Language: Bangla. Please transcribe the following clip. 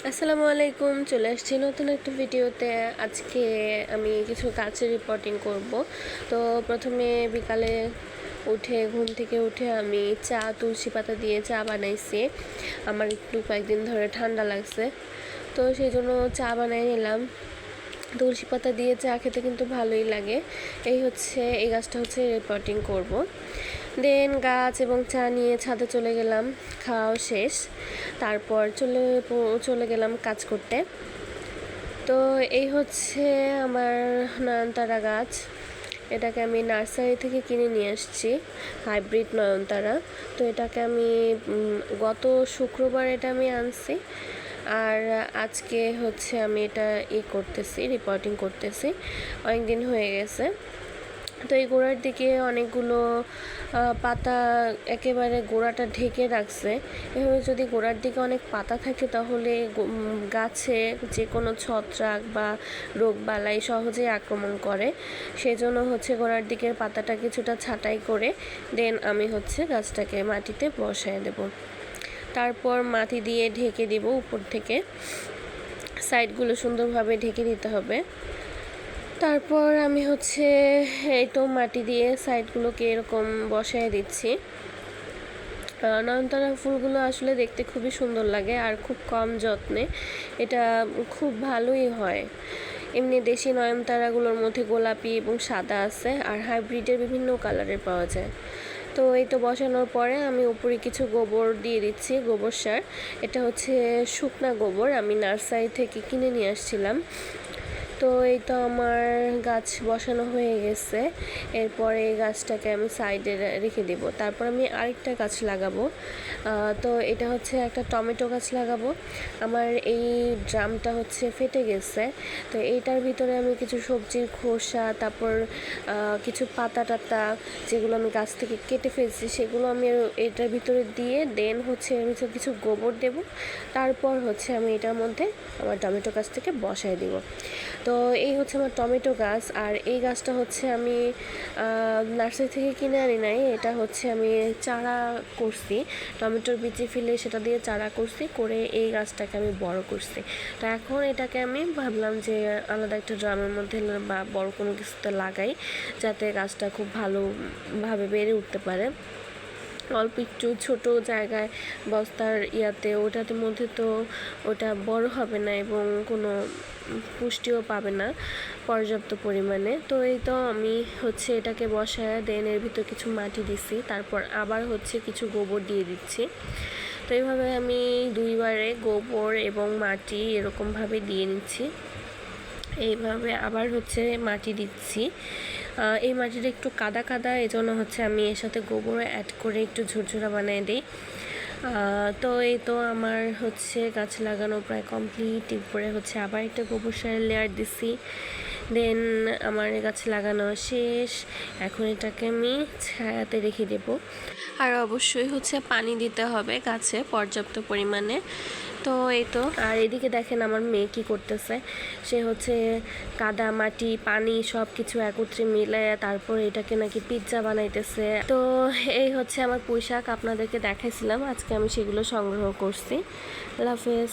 আসসালামু আলাইকুম, চলে আসছি নতুন একটা ভিডিওতে। আজকে আমি কিছু কাজের রিপোর্টিং করব। তো প্রথমে বিকালে ঘুম থেকে উঠে আমি তুলসী পাতা দিয়ে চা বানাইছি। আমার একটু কয়েকদিন ধরে ঠান্ডা লাগছে, তো সেই জন্য চা বানাই নিলাম। তুলসী পাতা দিয়ে চা খেতে কিন্তু ভালোই লাগে। এই গাছটা হচ্ছে রিপোর্টিং করব। দেন গাছ এবং চা নিয়ে ছাদে চলে গেলাম, খাওয়াও শেষ। তারপর চলে গেলাম কাজ করতে। তো এই হচ্ছে আমার নয়নতারা গাছ। এটাকে আমি নার্সারি থেকে কিনে নিয়ে আসছি, হাইব্রিড নয়নতারা। তো এটাকে আমি গত শুক্রবার এটা আমি আনছি, আর আজকে হচ্ছে আমি এটা রিপোর্টিং করতেছি। অনেক দিন হয়ে গেছে। তো এই গোড়ার দিকে অনেকগুলো পাতা একেবারে গোড়াটা ঢেকে রাখছে। এভাবে যদি গোড়ার দিকে অনেক পাতা থাকে তাহলে গাছে যে কোনো ছত্রাক বা রোগবালাই সহজেই আক্রমণ করে। সেজন্য হচ্ছে গোড়ার দিকের পাতাটা কিছুটা ছাঁটাই করে দেন আমি হচ্ছে গাছটাকে মাটিতে বসায় দেব। তারপর মাটি দিয়ে ঢেকে দিব, উপর থেকে সাইডগুলো সুন্দরভাবে ঢেকে দিতে হবে। তারপর আমি হচ্ছে এই তো মাটি দিয়ে সাইডগুলোকে এরকম বসায় দিচ্ছি। নয়নতারা ফুলগুলো আসলে দেখতে খুবই সুন্দর লাগে, আর খুব কম যত্নে এটা খুব ভালোই হয়। এমনি দেশি নয়নতারাগুলোর মধ্যে গোলাপি এবং সাদা আছে, আর হাইব্রিডের বিভিন্ন কালারের পাওয়া যায়। তো এই তো বসানোর পরে আমি উপরে কিছু গোবর দিয়ে দিচ্ছি, গোবর সার। এটা হচ্ছে শুকনা গোবর, আমি নার্সারি থেকে কিনে নিয়ে আসছিলাম। তো এই তো আমার গাছ বসানো হয়ে গেছে। এরপরে এই গাছটাকে আমি সাইডে রেখে দেব। তারপর আমি আরেকটা গাছ লাগাবো। তো এটা হচ্ছে একটা টমেটো গাছ লাগাবো। আমার এই ড্রামটা হচ্ছে ফেটে গেছে, তো এইটার ভিতরে আমি কিছু সবজির খোসা, তারপর কিছু পাতা টাতা যেগুলো আমি গাছ থেকে কেটে ফেলছি সেগুলো আমি এটার ভিতরে দিয়ে দেন হচ্ছে এর ভিতরে কিছু গোবর দেব। তারপর হচ্ছে আমি এটার মধ্যে আমার টমেটো গাছ থেকে বসায় দিব। তো এই হচ্ছে আমার টমেটো গাছ। আর এই গাছটা হচ্ছে আমি নার্সারি থেকে কিনে আনি নাই, এটা হচ্ছে আমি চারা করছি, টমেটোর বিচি ফেলে সেটা দিয়ে চারা করছি, করে এই গাছটাকে আমি বড় করছি। তো এখন এটাকে আমি ভাবলাম যে আলাদা একটা ড্রামের মধ্যে বা বড় কোনো কিছুতে লাগাই, যাতে গাছটা খুব ভালোভাবে বেড়ে উঠতে পারে। অল্প একটু ছোটো জায়গায় বস্তার ওটার মধ্যে তো ওটা বড় হবে না এবং কোনো পুষ্টিও পাবে না পর্যাপ্ত পরিমাণে। তো এই তো আমি হচ্ছে এটাকে বসায় দেন এর ভিতর কিছু মাটি দিছি, তারপর আবার হচ্ছে কিছু গোবর দিয়ে দিচ্ছি। তো এইভাবে আমি দুইবারে গোবর এবং মাটি এরকমভাবে দিয়ে নিচ্ছি। এইভাবে আবার হচ্ছে মাটি দিচ্ছি। এই মাটিটা একটু কাদা কাদা, এজন্য হচ্ছে আমি এর সাথে গোবর অ্যাড করে একটু ঝুরঝুরা বানিয়ে দিই। তো এই তো আমার হচ্ছে গাছ লাগানো প্রায় কমপ্লিট। এরপরে হচ্ছে আবার একটা গোবর সারের লেয়ার দিছি, দেন আমার গাছ লাগানো শেষ। এখন এটাকে আমি ছায়াতে রেখে দেব, আর অবশ্যই হচ্ছে পানি দিতে হবে গাছে পর্যাপ্ত পরিমাণে। তো এই তো, আর এদিকে দেখেন আমার মেয়ে কি করতেছে। সে হচ্ছে কাদা মাটি পানি সব কিছু একত্রে মিলায় তারপর এটাকে নাকি পিৎজা বানাইতেছে। তো এই হচ্ছে আমার পুঁইশাক, আপনাদেরকে দেখাইছিলাম, আজকে আমি সেগুলো সংগ্রহ করছি। আল্লাহ হাফেজ।